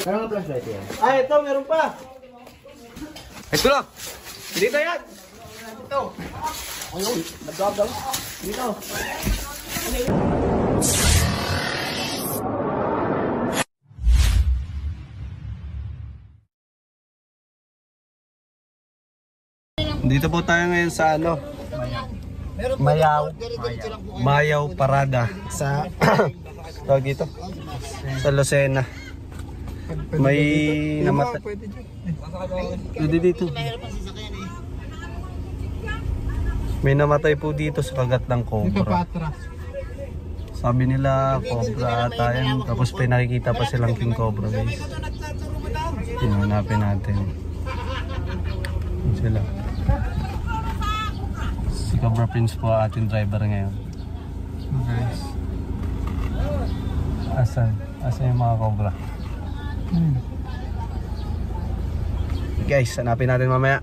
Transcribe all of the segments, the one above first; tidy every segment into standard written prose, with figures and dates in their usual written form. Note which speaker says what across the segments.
Speaker 1: Meron nga flashlight yan.
Speaker 2: Ay, ito, meron pa.
Speaker 3: Ito lang.
Speaker 2: Dito yan. Ito. Ayun, nag-drop daw. Dito.
Speaker 3: Dito po tayo ngayon sa ano? Mayaw Parada sa tawag dito sa Lucena. May namatay. Dito. May namatay po dito sa kagat ng cobra. Sabi nila cobra ata yan. Tapos pinakikita pa silang king cobra, guys. Hinanapin natin. Yun sila. Si Cobra Prince po ating driver ngayon. Guys. Asan yung mga cobra? Guys, hanapin natin mamaya.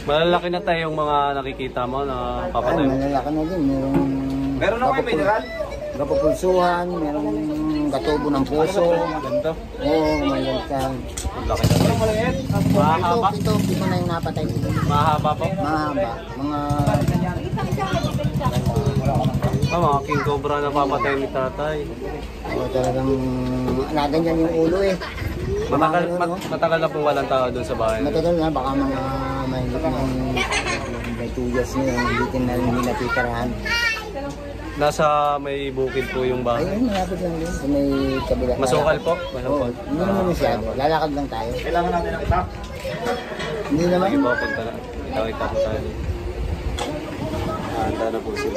Speaker 3: Malalaki na tayo yung mga nakikita mo na papatay mo.
Speaker 1: Malalaki na din.
Speaker 2: Meron ako yung mineral.
Speaker 1: Kapapulsuhan, merong katubo ng puso.
Speaker 3: Ganito.
Speaker 1: Oo, malalaki.
Speaker 3: Laki na tayo. Mahaba?
Speaker 1: Ito na yung napatay dito.
Speaker 3: Mahaba po?
Speaker 1: Mahaba.
Speaker 3: Mga king cobra na papatay ni tatay.
Speaker 1: Oo, talagang naganyan yung ulo eh.
Speaker 3: Matagal na po walang tao doon sa bahay.
Speaker 1: Matagal na, baka mga mahigit ng may 2 years na yung hindi natitirahan.
Speaker 3: Nasa may bukid po yung bahay.
Speaker 1: Ayun, malapit lang yun. Sa may kabila.
Speaker 3: Masukal po?
Speaker 1: Oo, hindi naman masyado. Lalakad lang tayo.
Speaker 2: Kailangan natin ng top.
Speaker 1: Hindi naman.
Speaker 3: Sige po, punta na. Kita po tayo. Handa na po sila.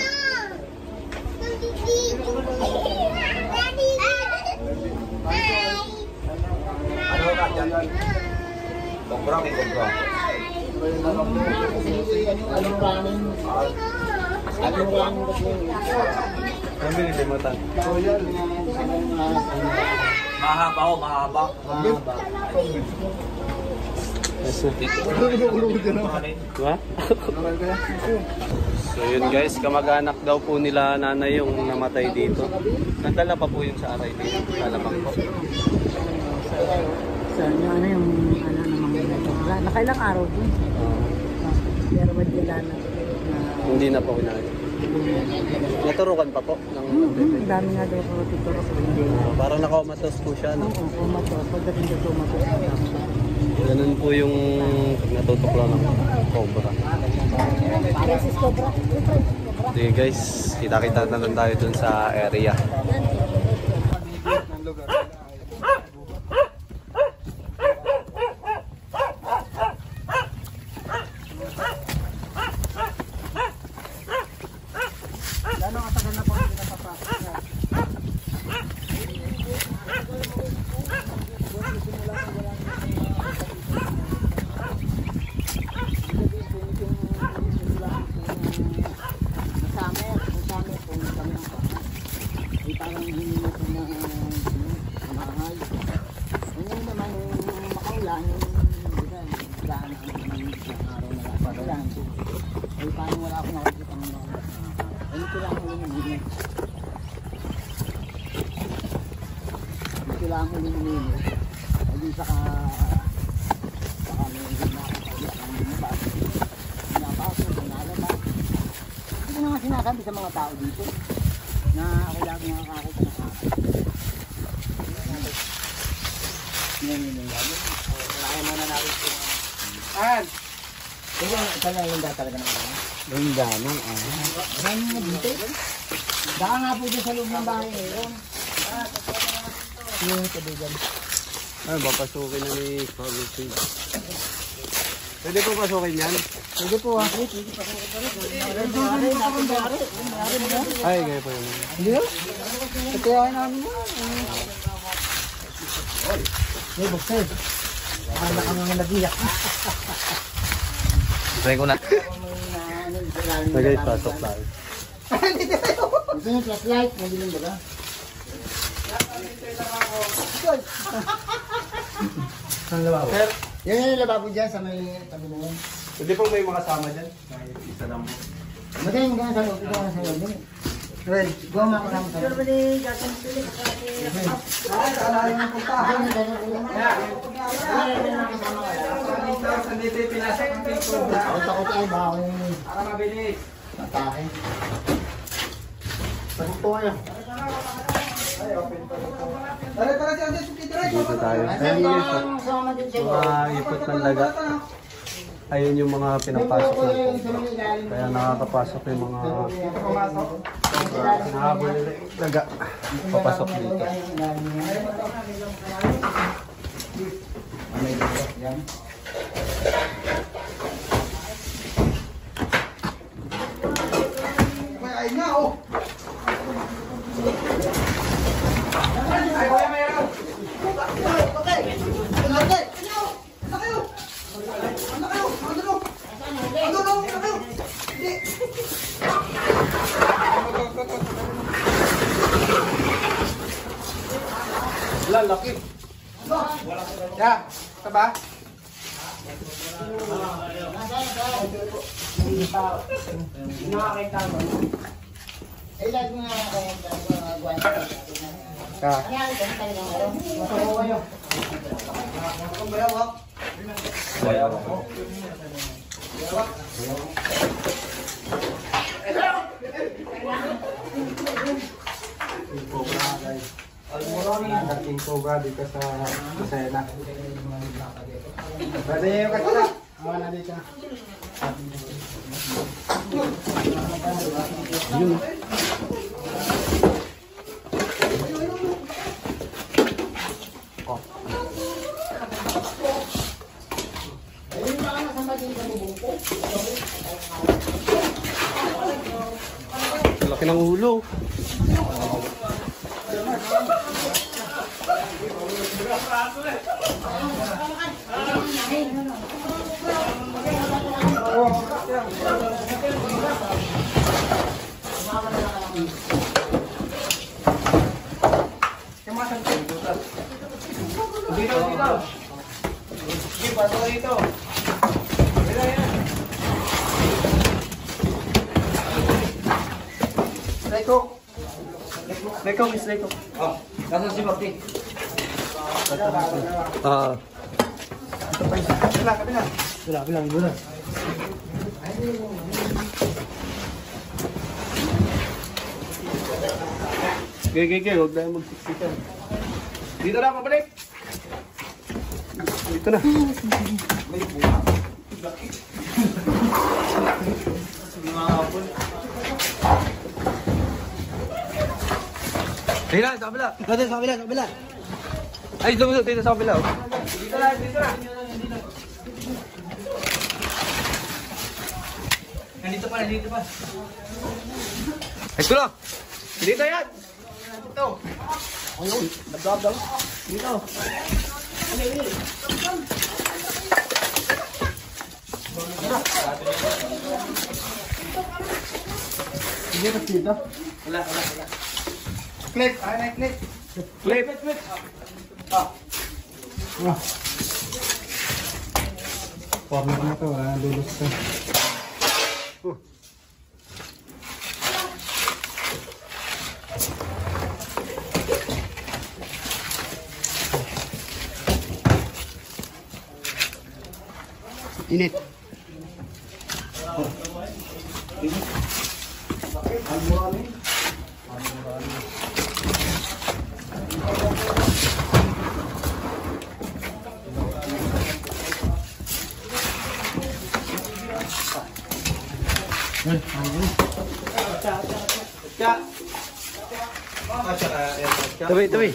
Speaker 2: Ano ka dyan? Cobra, may cobra.
Speaker 1: Anong ramen? Anong ramen kasi?
Speaker 3: Ang binili mo tan?
Speaker 2: Mahaba o, mahaba.
Speaker 1: Mahaba.
Speaker 3: Diba? So yun guys, kamag-anak daw po nila nanay yung namatay dito. Nandala pa po yung sa aray dito. Lalabang po.
Speaker 4: So, yung namang nakailang araw dun. Pero madila na.
Speaker 3: Hindi na po kinain. Naturukan pa po.
Speaker 4: Ang dami nga daw ako tuturo ko. Hindi.
Speaker 3: Parang nakakumatos po siya. No?
Speaker 4: Oo, kumatos. Pagdating sa kumatos.
Speaker 3: Ganun po yung natutuklaw ng cobra.
Speaker 4: Princess Cobra.
Speaker 3: Okay guys, kita-kita na lang tayo dun sa area.
Speaker 1: Sinasabi sa mga tao dito na ako lang nakakakita ng akin. Kaya muna natin ito.
Speaker 2: An!
Speaker 1: Kaya saan lang yung talaga ng ano? Yung ganun, Saan yung dito? Baka nga po dyan sa loob ng bahay ngayon. Yung kabigan.
Speaker 3: Ay, papasukin na ni Pablo Pig. Pwede po pasukin yan?
Speaker 1: Pwede po ha.
Speaker 3: Ay, gaya po yun.
Speaker 1: Hindi ba? Katiyahin namin yan. Hey, buksan. Baka kami nga nag-iyak.
Speaker 3: Try ko na. Nagay, pasok tayo.
Speaker 1: Gusto nyo flashlight? Mabiling ba ka? Saan lababo? Yan yung lababo dyan sa may tabi na yan.
Speaker 3: Pwede po may makasama dyan. Isa lang po.
Speaker 1: Madaling ka na sa loob. Ito ka na sa loob. Red, goma ko naman.
Speaker 4: Pero ba di gatong pili ka
Speaker 1: Ay, alala yung puntahan. Dito yung pinasok ng King Cobra.
Speaker 4: Takot ay bawi.
Speaker 1: Para mabilis.
Speaker 4: Atake. Takot po kayo.
Speaker 1: Tara, tara, tara, tara.
Speaker 3: Dito tayo.
Speaker 4: Ano ang sama din siya?
Speaker 3: Mga ipot ng daga. Ayun yung mga pinapasok ng cobra. Kaya nakakapasok yung mga nahabol nila yung daga. Papasok dito.
Speaker 1: Ay, nga, oh. Ay, kuya, mayroon. Okay. Okay. Ano kayo? Ano kayo? Ano kayo? Hindi.
Speaker 3: Wala, laki.
Speaker 1: Ya, ito ba? Nakakita mo.
Speaker 4: Ilag nga kayo guwan.
Speaker 1: Ka.
Speaker 4: Kaya ito talaga ngayon.
Speaker 1: Masuko kayo. Ang bayawak.
Speaker 3: King Cobra dito sa Sena.
Speaker 1: Pwede yung kasama. Awa na dito.
Speaker 3: Yun. Laki ng ulo.
Speaker 1: Dito, dito. Sige, paso dito. Dito yan. Leko. Leko, Miss Leko. Oh, nasa si Bakti.
Speaker 3: Ah.
Speaker 1: Ito pa isa. Kabila, kabila. Kabila.
Speaker 3: Gege, huwag na magsiksikan.
Speaker 1: Dito na, pabalik.
Speaker 3: Dito na. Dito na, sa kabila.
Speaker 1: Dito, sa kabila, sa kabila.
Speaker 3: Ay, lumusot dito sa kabila. Oh.
Speaker 1: Dito na, dito na. Nandito pa, nandito pa.
Speaker 3: Ay, ito na.
Speaker 1: Dito yan. Dito.
Speaker 3: Ayun, nagdadaw.
Speaker 1: Dito. Sige, tapos dito. Wala. Click. Ay, na click.
Speaker 3: Flip.
Speaker 1: Ah. Format na to, wala nang lulus to. Init.
Speaker 3: Tabi.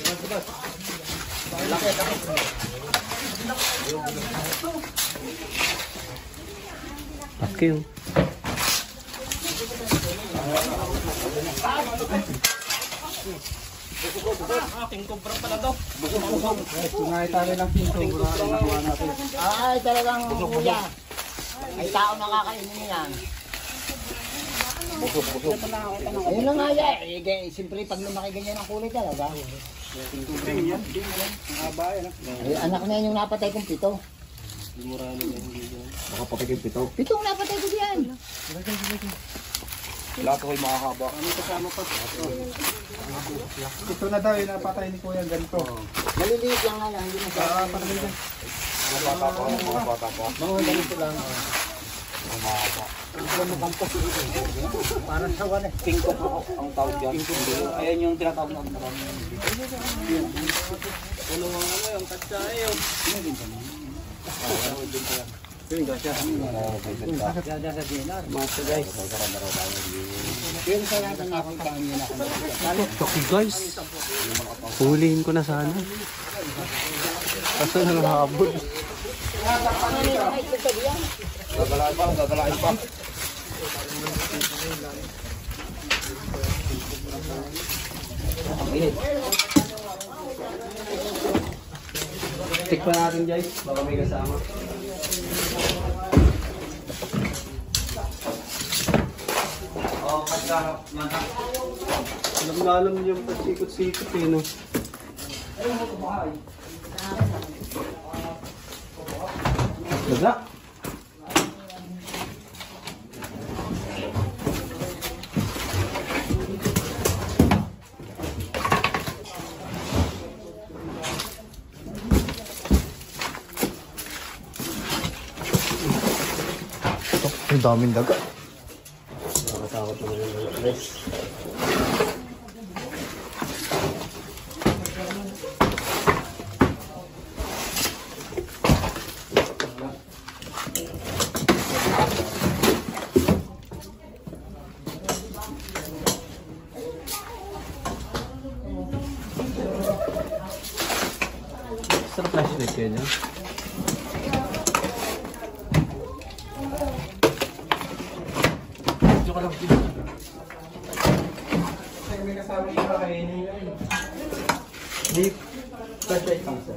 Speaker 3: Laki yun.
Speaker 1: Tunay tayo ng pinto. Nakuha natin.
Speaker 4: Ay, talagang kuya. Ay, tao nakakainin niyan. Ayun na nga yan. Eh, siyempre, pag lumaki ganyan ang kulay talaga. Ay, anak na yan yung napatay kong pito.
Speaker 3: Baka papagin pito.
Speaker 4: Pitong napatay ko diyan.
Speaker 2: Lahat ako'y makakaba.
Speaker 3: Ano kasama pa? Ito na daw yung napatay ni Kuya ganito.
Speaker 1: Maliliit lang nga lang, hindi na siya.
Speaker 2: Mga bata pa, mga bata pa.
Speaker 1: Mga ganito lang.
Speaker 2: Mga bata.
Speaker 1: Parang sa wala.
Speaker 2: King Kong ang tawag dyan. Ayan yung tinatawag na marami.
Speaker 3: Ano mga yung katsaya yun? Yun ka siya.
Speaker 1: Dada sa dinar.
Speaker 3: Masa guys.
Speaker 1: Yun sa natin ako kami na.
Speaker 3: Okay guys. Huliin ko na sana. Kaso nanghabol.
Speaker 2: Gagalain pa.
Speaker 3: Check pa natin guys. Baka may kasama.
Speaker 2: Oo, kasama.
Speaker 3: Alam na alam yung pasikot-sikot eh no. Daga.
Speaker 2: Ang daming daga.
Speaker 3: Nakatakot naman yung daga guys. Sarap flashlight kayo dyan. May kasama siya kakainin yun. Hindi, flashlight lang sir.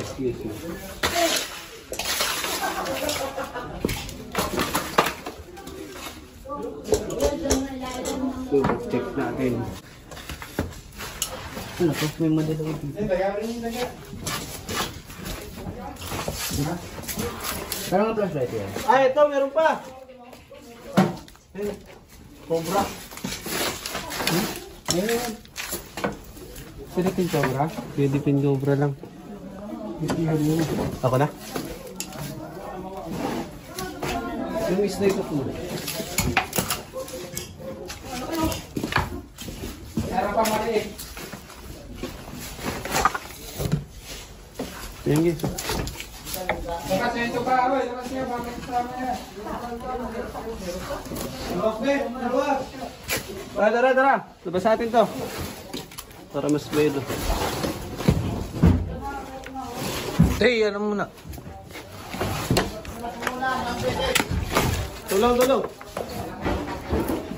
Speaker 3: Excuse me. So, check natin. Ano to? May madalawin dito.
Speaker 1: Parang ang flashlight yan.
Speaker 3: Ah, ito! Meron pa! Cobra.
Speaker 1: Ayun.
Speaker 3: Pwede pin cobra? Pwede pin cobra lang. Ako na? Yung isda ito po. Meron pa maliit. Yan guys. Kasi ito pa ako. Labas niya. Bakit kasama niya? Labas be. Labas. Tara. Labas natin to. Para mas bedo. Hey, ano muna? Tulong.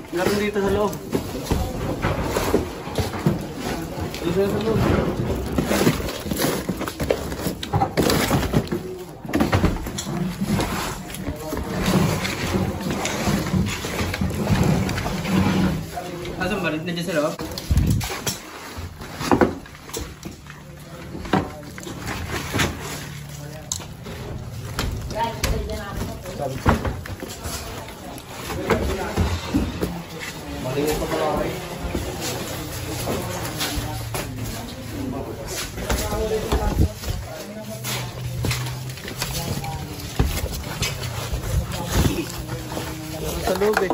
Speaker 3: Meron dito sa loob. Dito sa loob. Asan ba? Nandiyan sa loob? Maliit pa pala rin. Sa loob eh.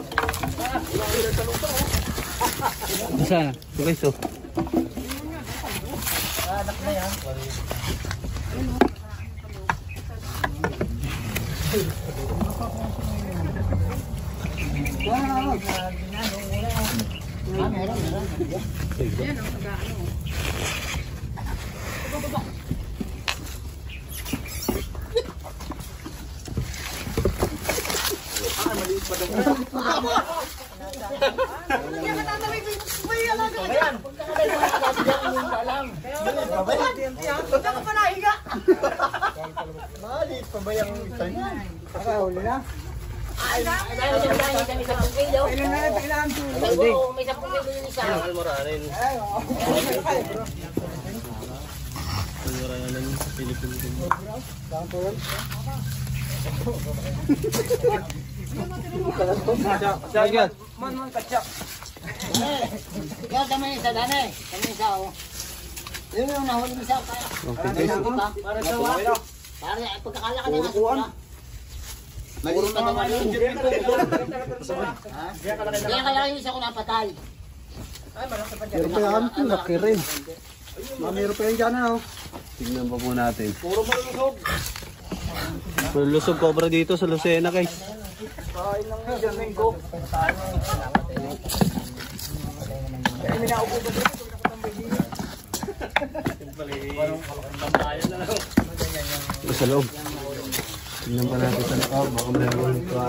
Speaker 3: Saan? Okay, so.
Speaker 1: Anak na yan. Malit pa ba yung isa niya? Nakahuli na.
Speaker 4: Ikaw tama yung isa, Dane. Tama yung isa, oh. Yun yung nahuli mo isa.
Speaker 3: Okay guys.
Speaker 4: Para sa wala. Para pagkakala ka na nga. Maliit pa naman yun. Kaya kaya yung isa ko napatay.
Speaker 3: Meron pa yan, laki rin. Meron pa yan dyan, ano? Tingnan pa po natin. Puro malusog. Malusog cobra dito sa Lucena, guys.
Speaker 1: Kain lang yun, dyan rin ko. Kaya minaupo ba dito?
Speaker 3: Sa loob. Tingnan pa natin sa loob. Baka meron pa.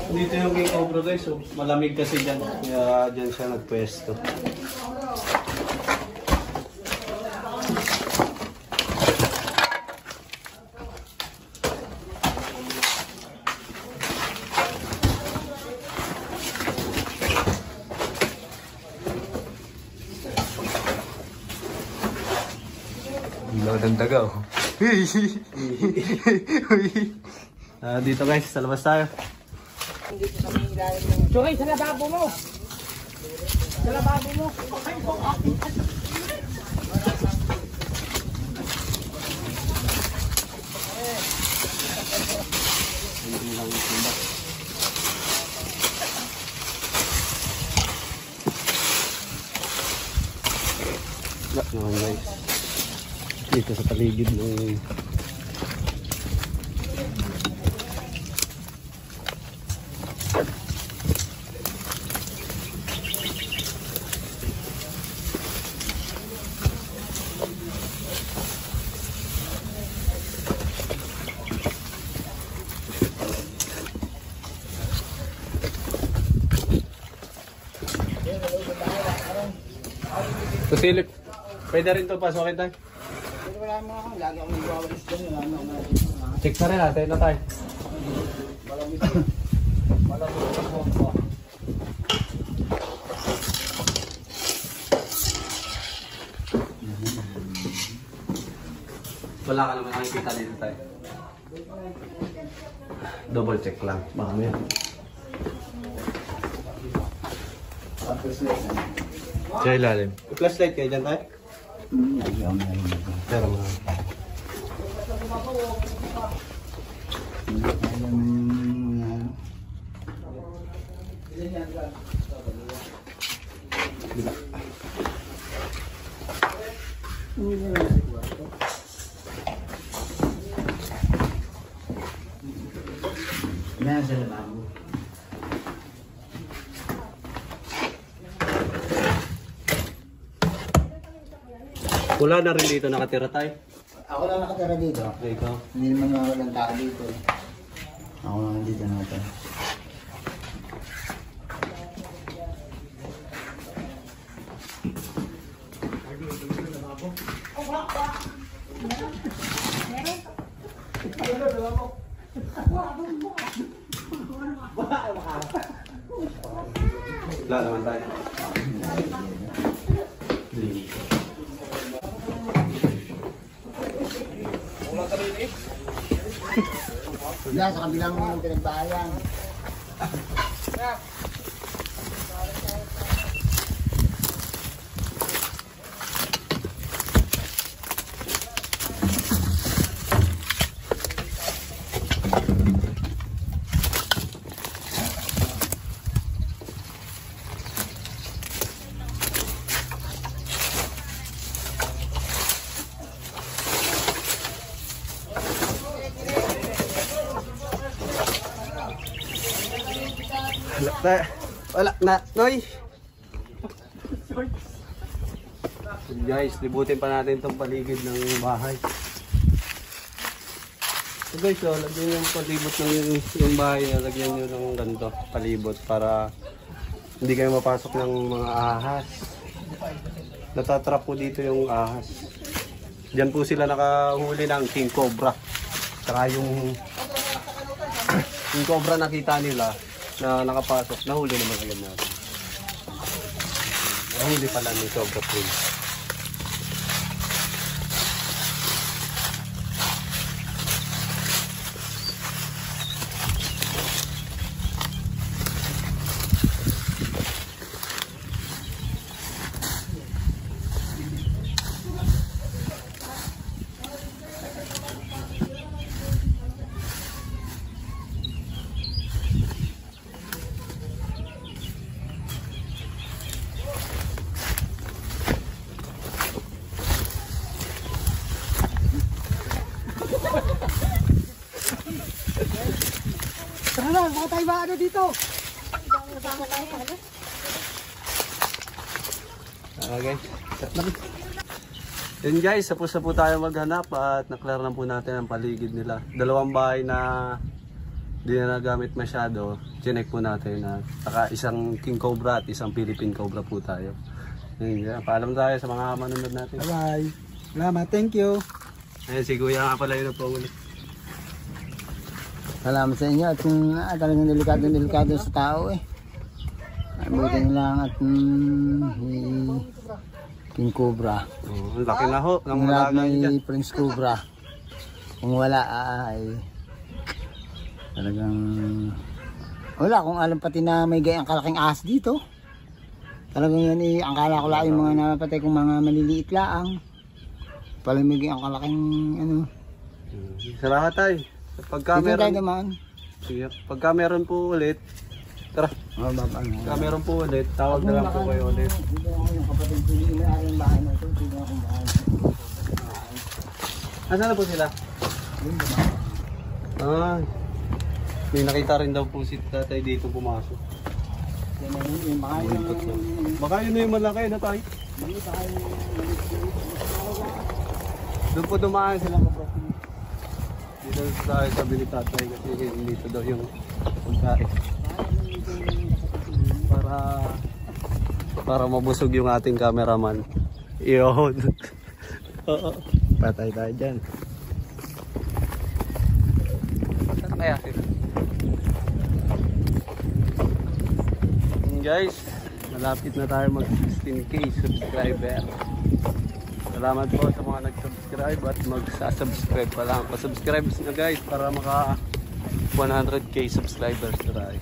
Speaker 3: Dito yung king cobra guys. So, malamig kasi dyan. Kaya dyan siya nagpwesto. Ang daga oh. Dito guys, sa labas tayo.
Speaker 1: Joy, sa lababo mo! Sa lababo mo!
Speaker 3: Naman guys. Dito sa paligid ng Silip. Pwede rin ito pasokin tayo.
Speaker 1: Wala mo ako, lagi ako nagwawalis dyan.
Speaker 3: Check na rin natin na tayo. Wala ka naman nakikita dito tayo. Double check lang. Baka meron. Sa ilalim. Flashlight kayo dyan tayo? Pero mga
Speaker 1: Nasa lababo.
Speaker 3: wala na rin dito nakatira tayo.
Speaker 1: Ako lang nakatira dito.
Speaker 3: Okay, ikaw.
Speaker 1: Hindi naman mga walang tao dito. Ako lang dito nakatira.
Speaker 3: Wala naman tayo.
Speaker 1: Wala, sa kabilang pinagbahayan.
Speaker 3: Wala na, Noy. Guys, libutin pa natin itong paligid ng bahay. So guys, lagyan yung palibot ng yung bahay, lagyan nyo ng ganito, palibot para hindi kayo mapasok ng mga ahas. Natatrap po dito yung ahas. Diyan po sila nakahuli ng king cobra. Saka yung king cobra nakita nila na nakapasok, nahuli naman agad natin. Nahuli pala ni Cobra Prince.
Speaker 1: Tara na, mga tayo ba ano dito?
Speaker 3: Okay. Yun guys, tapos na po tayo maghanap at naklar na po natin ang paligid nila. Dalawang bahay na di na nagamit masyado. Chinek po natin na saka isang king cobra at isang Philippine cobra po tayo. Yun, paalam tayo sa mga manunod natin.
Speaker 1: Bye-bye. Salamat, thank you.
Speaker 3: Ayun, si Kuya nga pala yun ang paulit.
Speaker 1: Salamat sa inyo at talagang delikado sa tao eh. Buti lang at King Cobra.
Speaker 3: Oh, ang laki na ho.
Speaker 1: Ang laki ni Prince Cobra. Kung wala ay talagang wala kung alam pati na may gayang kalaking ahas dito. Talagang yan eh, ang kala ko lang yung mga napatay kong mga maliliit laang. Pala may gayang kalaking ano.
Speaker 3: Salamat tayo. Pagka meron po ulit, tara.
Speaker 1: Oh, baba na.
Speaker 3: Pagka meron po ulit, tawag na lang po kayo ulit.
Speaker 1: Yung kapatid ko yung may-aring bahay na ito, hindi akong bahay.
Speaker 3: Asan na po sila? Ah, may nakita rin daw po si tatay dito pumasok. Baka yun na yung malaki na tayo. Doon po dumaan sila kapatid. Dito tayo sabi ni tatay kasi dito daw yung pagkain. Para mabusog yung ating cameraman. Iyon. Oo.
Speaker 1: Patay tayo dyan.
Speaker 3: Saan kaya sila? Guys, malapit na tayo mag 16k subscriber. Salamat po sa mga nag-subscribe at mag-subscribe pa lang. Pa-subscribe na guys para maka 100k subscribers na tayo.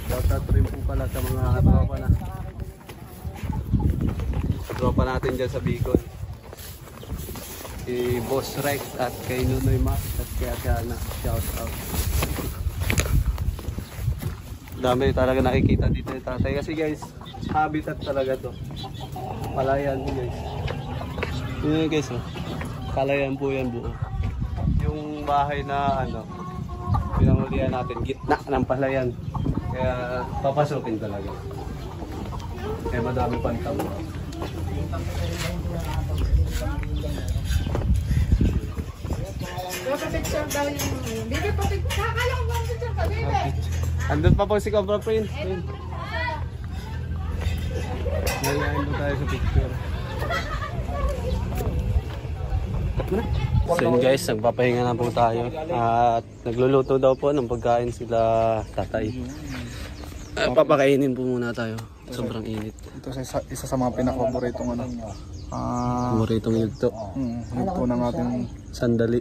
Speaker 3: Shoutout rin po pala sa mga tropa natin dyan sa Bicol. Si Boss Rex at kay Nunoy Max at kay Asiana. Shoutout. Dami talaga nakikita dito yung tatay kasi guys, habitat talaga to. Palayan guys. Yun guys oh. Palayan po yan buo. Yung bahay na ano, pinangulihan natin, gitna ng palayan. Kaya papasukin talaga. Kaya madami pantang.
Speaker 5: Picture daw yung bigay pa picture. Akala ko ba picture pa bigay?
Speaker 3: Andun pa po si Cobra Prince. Ngayon po tayo sa picture. So yun guys, nagpapahinga na po tayo. At nagluluto daw po ng pagkain sila tatay. Papakainin po muna tayo. Sobrang init.
Speaker 2: Ito isa sa mga pinaka-paboritong ano.
Speaker 3: Paboritong yugto.
Speaker 2: Yugto ng ating
Speaker 3: Sandali.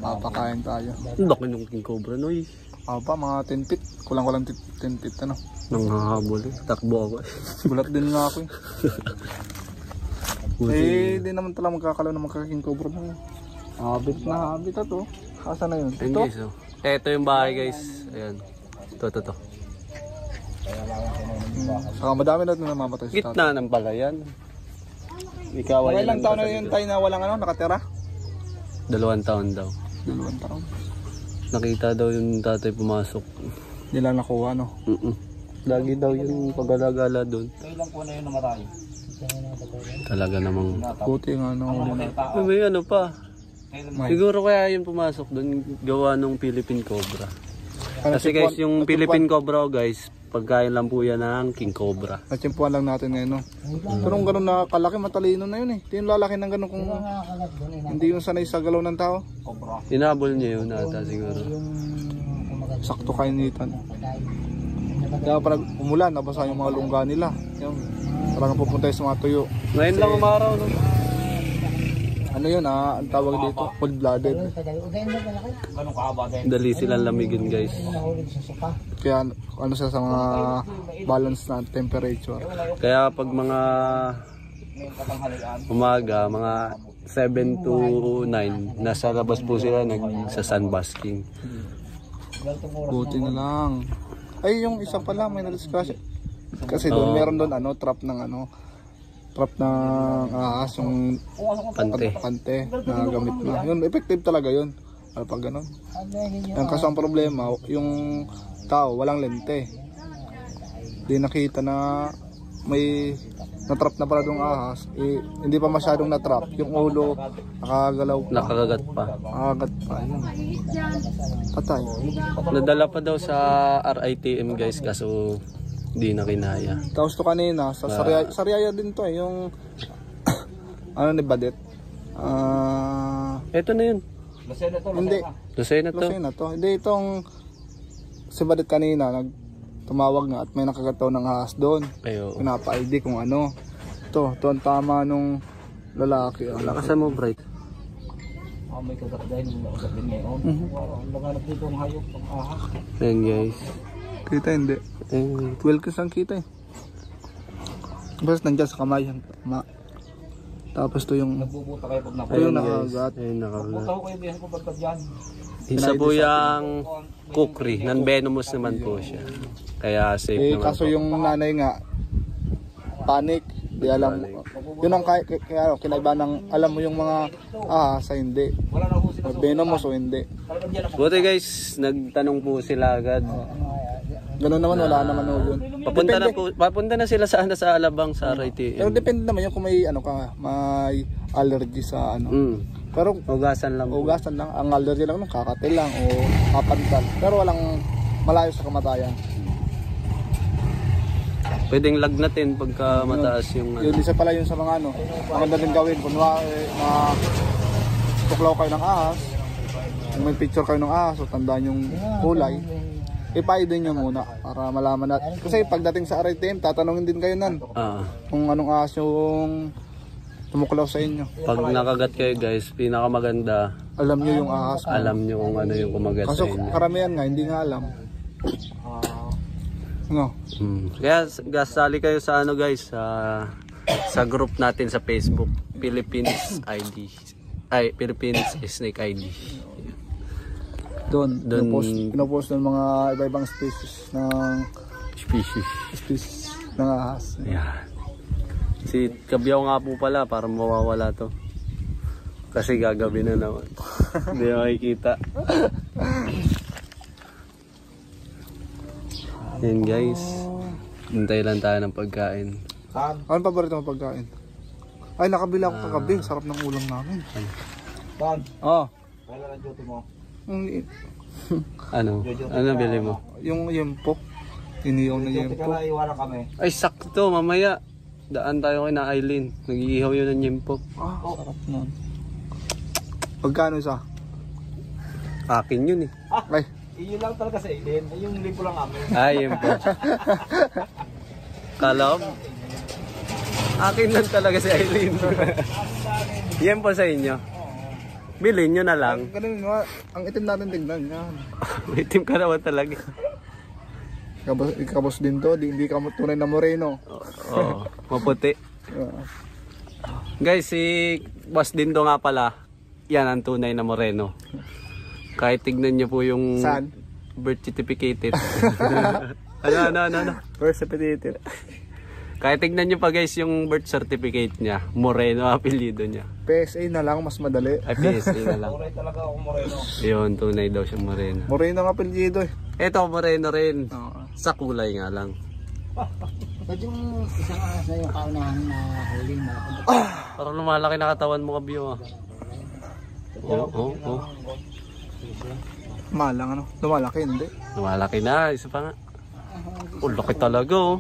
Speaker 2: papakain tayo.
Speaker 3: Ang laki ng King Cobra noy.
Speaker 2: Mga 10 feet. Kulang-kulang 10 feet ano.
Speaker 3: Nanghahabol eh. Takbo ako eh.
Speaker 2: Gulat din nga ako di naman talaga magkakalaw na magka-King Cobra mo. Habit na habit ito. Asa na yun?
Speaker 3: Ayun
Speaker 2: Ito?
Speaker 3: guys oh. Ito yung bahay guys. Ayan. Ito.
Speaker 2: Saka madami na ito namamatay sa tatay.
Speaker 3: Gitna ng palayan. Ikaw ay
Speaker 2: Ilang taon na yun tayo na walang ano, nakatira?
Speaker 3: 2 taon daw.
Speaker 2: 2 taon.
Speaker 3: Nakita daw yung tatay pumasok.
Speaker 2: Nila nakuha no?
Speaker 3: Lagi daw yung pag-alagala doon.
Speaker 1: Kailan po na yun namatay?
Speaker 3: Talaga namang...
Speaker 2: Buti nga nahuli natin.
Speaker 3: May ano pa. Siguro kaya yung pumasok doon gawa ng Philippine Cobra. Kasi guys, yung Philippine Cobra guys, pagkain lang po yan ng King Cobra.
Speaker 2: Natsimpuan lang natin ngayon, no? Pero kung gano'n na kalaki, matalino na yun eh. Hindi yung lalaki ng gano'n kung hindi yung sanay sa galaw ng tao.
Speaker 3: Inabol niya yun ata siguro.
Speaker 2: Sakto kainitan. Kaya parang umulan, nabasa yung mga lungga nila. Yung, parang pupunta sa mga tuyo.
Speaker 3: Ngayon lang umaraw, no?
Speaker 2: Ano yun ang tawag dito? Cold-blooded.
Speaker 3: Dali silang lamigin guys.
Speaker 2: Kaya ano siya sa mga balance na temperature.
Speaker 3: Kaya pag mga umaga, mga 7 to 9, nasa labas po sila sa sunbasking.
Speaker 2: Buti na lang. Ay, yung isa pala may na-discuss. Kasi doon meron doon trap ng trap ng ahas, yung pante na gamit na. Yun, effective talaga yun. Pag gano'n. Ang kaso ang problema, yung tao walang lente. Di nakita na may na-trap na pala doong ahas. Hindi pa masyadong na-trap. Yung ulo nakagalaw pa.
Speaker 3: Nakakagat pa.
Speaker 2: Nakakagat pa. Yun. Patay.
Speaker 3: Nadala pa daw sa RITM guys kaso di na kinaya.
Speaker 2: Tapos to kanina sa Sariaya din to yung ano ni Badet.
Speaker 3: Ito na yun.
Speaker 2: Hindi.
Speaker 3: Lucena to.
Speaker 2: Lucena to. Hindi itong si Badet kanina tumawag nga at may nakagataw ng ahas doon. Pinapa-ID kung ano. Ito ang tama nung lalaki.
Speaker 3: Lakasan mo, Bright.
Speaker 6: May kagat dahil ng ugat din ngayon. Laganap dito ang hayop ang ahas.
Speaker 3: Ayan guys.
Speaker 2: Kita hindi. 12 kasi ang kita eh. Basta nandiyan sa kamay yan. Tapos to yung
Speaker 6: nagbubuta kayo pag
Speaker 2: ito yung nakagat.
Speaker 3: Ayun nakagat.
Speaker 6: buta ko kayo diyan ko pagka dyan.
Speaker 3: Isa po yung kukri. Non-venomous naman po siya. Kaya safe naman
Speaker 2: kaso
Speaker 3: po.
Speaker 2: yung nanay nga panic. Di alam. Yun ang kaya kinaiba ng alam mo yung mga sa hindi.
Speaker 6: Wala na po sila.
Speaker 2: Venomous o hindi.
Speaker 3: Buti guys, nagtanong po sila agad.
Speaker 2: Ganun naman, wala naman yun.
Speaker 3: Papunta na sila sa Alabang sa RITM.
Speaker 2: Pero depende naman yung kung may may allergy sa Pero
Speaker 3: Ugasan lang.
Speaker 2: ugasan lang, ang allergy lang kakatil lang o kapantal. Pero walang malayo sa kamatayan.
Speaker 3: Pwedeng lagnatin pagka mataas yung
Speaker 2: Yun isa pala yun sa mga maganda din gawin. Kung tuklaw kayo ng ahas, kung may picture kayo ng ahas o tandaan yung kulay, ipa-ID nyo muna para malaman natin. Kasi pagdating sa RITM, tatanungin din kayo nan kung anong ahas yung tumuklaw sa inyo.
Speaker 3: Pag nakagat kayo guys, pinakamaganda,
Speaker 2: alam nyo yung ahas.
Speaker 3: alam nyo kung ano yung kumagat
Speaker 2: Kaso
Speaker 3: sa inyo.
Speaker 2: karamihan nga, hindi nga alam. No.
Speaker 3: Kaya sali kayo sa guys, sa group natin sa Facebook, Philippines ID. Ay, Philippines Snake ID.
Speaker 2: Doon pinopost ng mga iba-ibang species ng ahas.
Speaker 3: Ayan. Si Kabyaw nga po pala para mawawala to. Kasi gagabi na naman. Hindi makikita. Yan guys. Hintay lang tayo ng pagkain.
Speaker 2: Ano paborito mo pagkain? Ay, nakabila ako kagabi. Sarap ng ulam namin.
Speaker 6: Ban, wala na duty mo.
Speaker 3: Ano? Ano bili mo?
Speaker 2: Yung yempo. Iniyaw na
Speaker 6: Duty
Speaker 2: yempo.
Speaker 6: ka na, iwanan kami.
Speaker 3: Ay sakto, mamaya. Daan tayo kay na Aileen. Nag-iihaw yun ng yempo.
Speaker 2: Sarap nun. Pagkano isa?
Speaker 3: Akin yun eh.
Speaker 2: Ay,
Speaker 6: Iyon lang talaga sa ilin. Yung lipo lang kami.
Speaker 3: Ay, yempo. Kala ko, akin lang talaga si Aileen. Yempo sa inyo. Bilhin nyo na lang.
Speaker 2: ganun nga. Ang itim natin tignan. Yan.
Speaker 3: Itim ka naman talaga.
Speaker 2: Ikabos din to. Hindi ka tunay na moreno.
Speaker 3: Oo, maputi. Guys, si Boss Dindo nga pala, yan ang tunay na moreno. Kahit tignan nyo po yung
Speaker 2: Saan?
Speaker 3: birth certificate. Ano?
Speaker 2: Birth certificate.
Speaker 3: Kahit tignan nyo pa guys yung birth certificate niya, Moreno apelyido niya.
Speaker 2: PSA na lang, mas madali.
Speaker 3: Ay, PSA na lang.
Speaker 6: Tunay talaga ako moreno.
Speaker 3: Yun, tunay daw siyang Moreno.
Speaker 2: Moreno ang apelyido eh.
Speaker 3: Eto, Moreno rin.
Speaker 2: Oo.
Speaker 3: Sa kulay nga lang.
Speaker 1: Ba't yung isang ahas na yung kaunahan na huli na
Speaker 3: Parang lumalaki na katawan mo, Kabyo, ah. Oo.
Speaker 2: Malang ano, lumalaki hindi.
Speaker 3: Lumalaki na, isa pa nga. Oh, laki talaga, oh.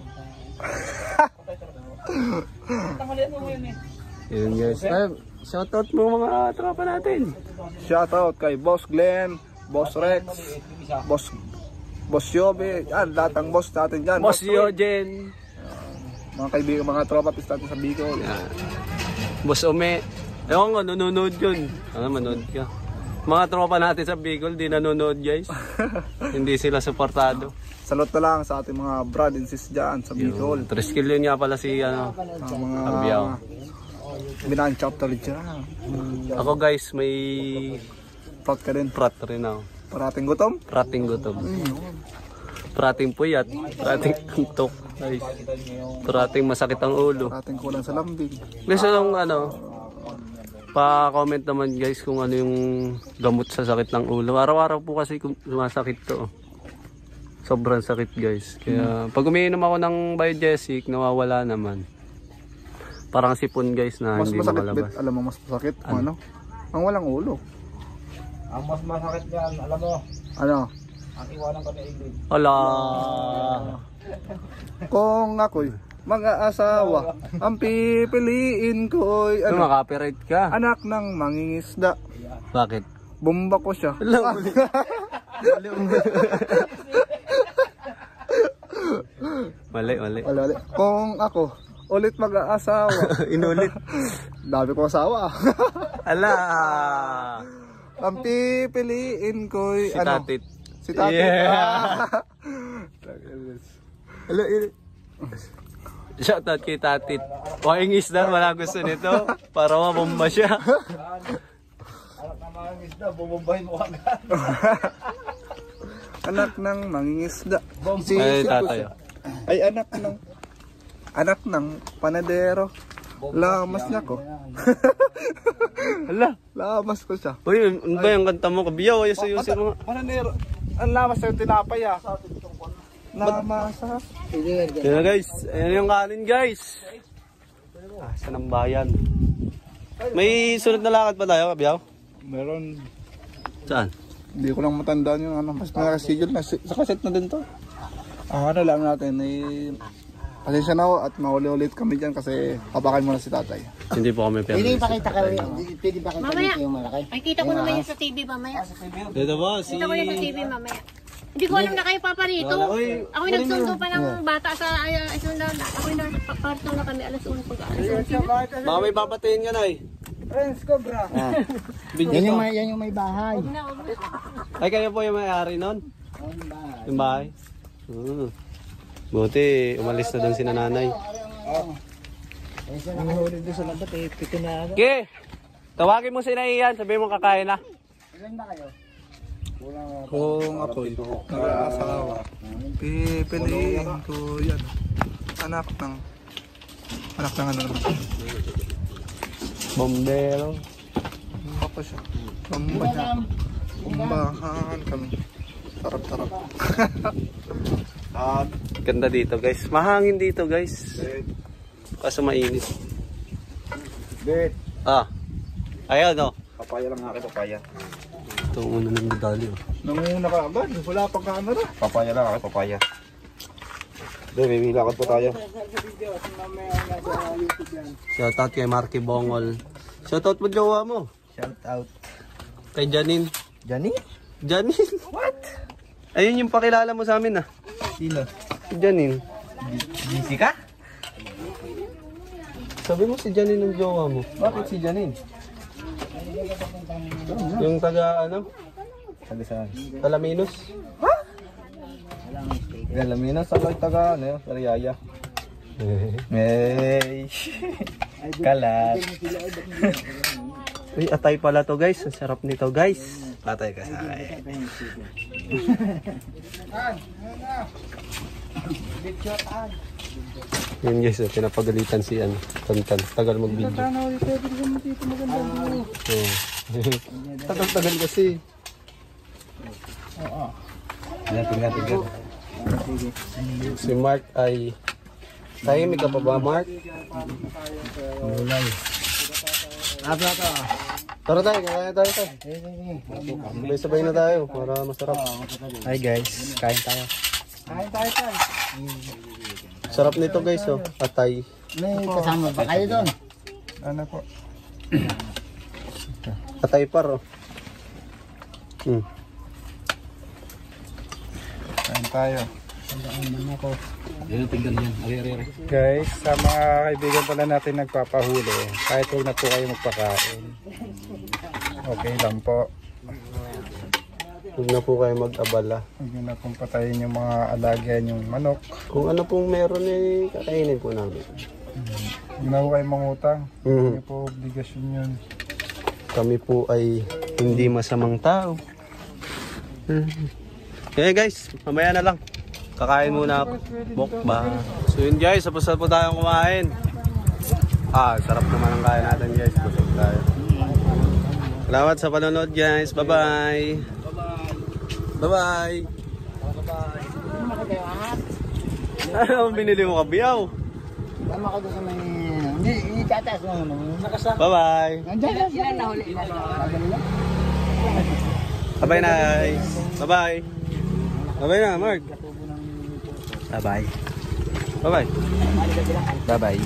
Speaker 3: Yun guys. Ay, shoutout mo mga tropa natin.
Speaker 2: Shoutout kay Boss Glenn, Boss Rex, Boss Yobe, yan, lahat ng boss natin dyan.
Speaker 3: Boss Yojen.
Speaker 2: Mga kaibigan, mga tropa pis natin sa Bicol.
Speaker 3: Boss Ome. Ewan ko, nanonood yun. Manood ka. Mga tropa natin sa Bicol, di nanonood guys. Hindi sila supportado.
Speaker 2: Salute na lang sa ating mga brad and sis dyan sa Bicol.
Speaker 3: 3 skill yun nga pala si
Speaker 2: Mga
Speaker 3: Kabyaw.
Speaker 2: binanchap talaga dyan.
Speaker 3: Ako guys, may
Speaker 2: Prat ka din.
Speaker 3: prat rin ako.
Speaker 2: Parating gutom?
Speaker 3: Prating gutom. Prating puyat. Prating tuntok. Guys. Prating masakit ang ulo.
Speaker 2: Parating kulang sa lambing.
Speaker 3: Guys, pa-comment naman guys kung ano yung gamot sa sakit ng ulo. Araw-araw po kasi sumasakit to. Sobrang sakit guys. Kaya pag umiinom ako ng Biogesic, nawawala naman. Parang sipon guys na
Speaker 2: Mas
Speaker 3: hindi
Speaker 2: masakit
Speaker 3: makalabas.
Speaker 2: bet, alam mo mas masakit kung ano? Ang walang ulo.
Speaker 6: Ang mas masakit dyan, alam mo,
Speaker 2: Ano?
Speaker 6: ang iwanan ka na Ingrid.
Speaker 3: Ala.
Speaker 2: Kung ako'y mag-aasawa, ang pipiliin ko'y
Speaker 3: Ano, makapiright ka?
Speaker 2: anak ng mangingisda.
Speaker 3: Bakit?
Speaker 2: Bomba ko siya.
Speaker 3: Mali.
Speaker 2: Wala. Kung ako ulit mag-aasawa,
Speaker 3: Inulit.
Speaker 2: dami ko asawa.
Speaker 3: Ala.
Speaker 2: Ang pipiliin ko'y
Speaker 3: Si
Speaker 2: ano?
Speaker 3: Tatit.
Speaker 2: Si Tatit.
Speaker 3: Yeah. Shoutout kay Tatit. Ingis na, wala gusto nito. Para mabomba siya.
Speaker 6: Anak ng mga isda, bubombahin mo agad.
Speaker 2: Anak ng mangingisda.
Speaker 3: Ay, tatay.
Speaker 2: Ay anak ng panadero. Lamas niya ko.
Speaker 3: Hala.
Speaker 2: Lamas ko siya.
Speaker 3: Uy, ano ba yung kanta mo? Kabiyaw, ayos-ayusin mo nga.
Speaker 2: Panadero. Ang lamas yung tinapay ah. Lamas ha.
Speaker 3: Yan na guys. Ayan yung kanin guys. Saan ang bayan? May sunod na lakad pa tayo, Kabiyaw?
Speaker 2: Meron.
Speaker 3: Saan?
Speaker 2: Hindi ko lang matandaan yung ano. Mas nakasigil na. Sa kaset na din to. Ano lang natin pasensya na ako at mauli ulit kami dyan kasi papakan muna si tatay.
Speaker 3: Hindi po kami
Speaker 1: Pwede
Speaker 3: pera.
Speaker 1: pakita ka rin. Pwede pakita
Speaker 5: Mamaya.
Speaker 1: dito yung malaki.
Speaker 5: Ay, kita ko naman yun sa TV mamaya.
Speaker 3: Dito ba?
Speaker 5: Kita ko yun sa TV mamaya. Hindi ko alam na kayo paparito. Ako yung nagsundo pa ng bata sa sundan. Ako yung nagparto na kami alas 1 pag alas 11.
Speaker 3: Baka may papatiin ka na eh.
Speaker 2: Friends ko bra.
Speaker 1: Yan yung may bahay.
Speaker 3: Ay, kayo po yung may-ari nun? Yung bahay? Buti, umalis na doon si nanay.
Speaker 1: Nahuli doon sa labat eh. Pito na agad.
Speaker 3: Okay, tawagin mo si Naiyan, sabihin mo kakain na.
Speaker 1: Ilan ba kayo?
Speaker 2: Kung ako'y mag-aasawa, pipiliin ko yan. Anak ng ano naman.
Speaker 3: Bombero.
Speaker 2: Ako siya. Bombahan kami. Sarap.
Speaker 3: Ganda dito guys. Mahangin dito guys. Kaso mainit.
Speaker 6: Bet,
Speaker 3: Ayaw no.
Speaker 6: papaya lang akin, papaya.
Speaker 3: Ito ang una ng medalyo.
Speaker 2: Nanguna ka agad. Wala pang camera.
Speaker 6: Papaya lang akin, papaya. Doon, may lakad po tayo.
Speaker 3: Shoutout kay Marky Bongol. Shoutout mo jowa mo.
Speaker 6: Shout out.
Speaker 3: Kay Janine.
Speaker 6: Johnny?
Speaker 3: Janine? What? Ayun yung pakilala mo sa amin ah.
Speaker 6: Sino?
Speaker 3: Si Janine.
Speaker 6: Busy ka?
Speaker 3: Sabi mo si Janine ang jowa mo.
Speaker 6: Bakit si Janine?
Speaker 3: Yung taga ano?
Speaker 6: Sabi saan?
Speaker 3: Alaminos.
Speaker 6: Galaminas ako yung taga, ano, Pariyaya. May kalat.
Speaker 3: Uy, atay pala to guys. Ang sarap nito guys.
Speaker 6: Patay ka sa akin.
Speaker 3: Yun guys, pinapagalitan si Tantan. Tagal mag-video. Tagal kasi.
Speaker 6: Tingnan.
Speaker 3: Si Mark ay Tahimik ka pa ba, Mark?
Speaker 1: Gulay. Abla to.
Speaker 3: Tara tayo, kaya tayo tayo. Sabay-sabay na tayo para masarap.
Speaker 1: Hi guys, kain tayo.
Speaker 2: Kain tayo tayo.
Speaker 3: Sarap nito guys, oh. Atay.
Speaker 1: May kasama ba kayo doon?
Speaker 2: Ano po?
Speaker 3: Atay par, oh.
Speaker 2: Kain tayo.
Speaker 6: Yan, tingnan yan. Ari.
Speaker 2: Guys, sa mga kaibigan pala natin nagpapahuli, kahit huwag na po kayo magpakain. Okay lang po.
Speaker 3: Huwag na po kayo mag-abala.
Speaker 2: Huwag nyo na pong patayin yung mga alagyan yung manok.
Speaker 3: Kung ano pong meron eh, kakainin po namin.
Speaker 2: Huwag na po kayo mangutang. Hindi
Speaker 3: Mhm.
Speaker 2: po obligasyon yun.
Speaker 3: Kami po ay hindi masamang tao. Okay guys, mamaya na lang. Kakain muna ako. Mukbang. So yun guys, tapos na po tayong kumain. Sarap naman ang kain natin guys. Busog tayo. Salamat sa panonood guys. Bye-bye. Bye-bye. Ano ang binili mo kabiyaw?
Speaker 1: Tama ka doon sa may... Hindi, itataas mo naman.
Speaker 3: Bye-bye.
Speaker 1: Nandiyan lang.
Speaker 4: Ilan na huli?
Speaker 3: Bye-bye guys. Bye-bye. Bye-bye na, Mark. Bye-bye. Bye-bye. Bye-bye.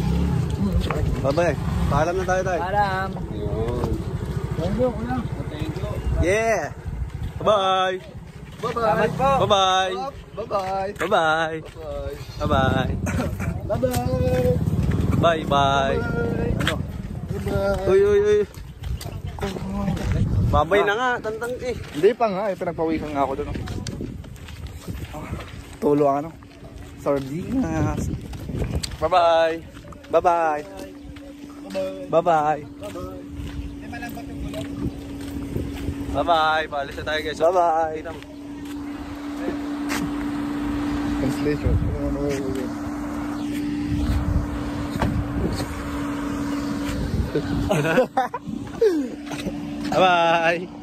Speaker 3: Bye-bye. Paalam na tayo tayo.
Speaker 4: Alam.
Speaker 3: Ayun.
Speaker 1: Thank you, kuya.
Speaker 3: Yeah. Bye-bye.
Speaker 2: Bye-bye po.
Speaker 3: Bye-bye.
Speaker 2: Bye-bye.
Speaker 3: Bye-bye. Bye-bye.
Speaker 2: Bye-bye.
Speaker 3: Bye-bye.
Speaker 2: Bye-bye.
Speaker 3: Uy. Babay na nga, tantang eh.
Speaker 2: Hindi pa nga, pinagpawisan nga ako doon. Tulo ang ano. Sardinas.
Speaker 3: Bye-bye. Bye-bye. Bye-bye. Bye-bye. Paalis na tayo guys. Bye-bye.
Speaker 2: Translation.
Speaker 3: Bye-bye.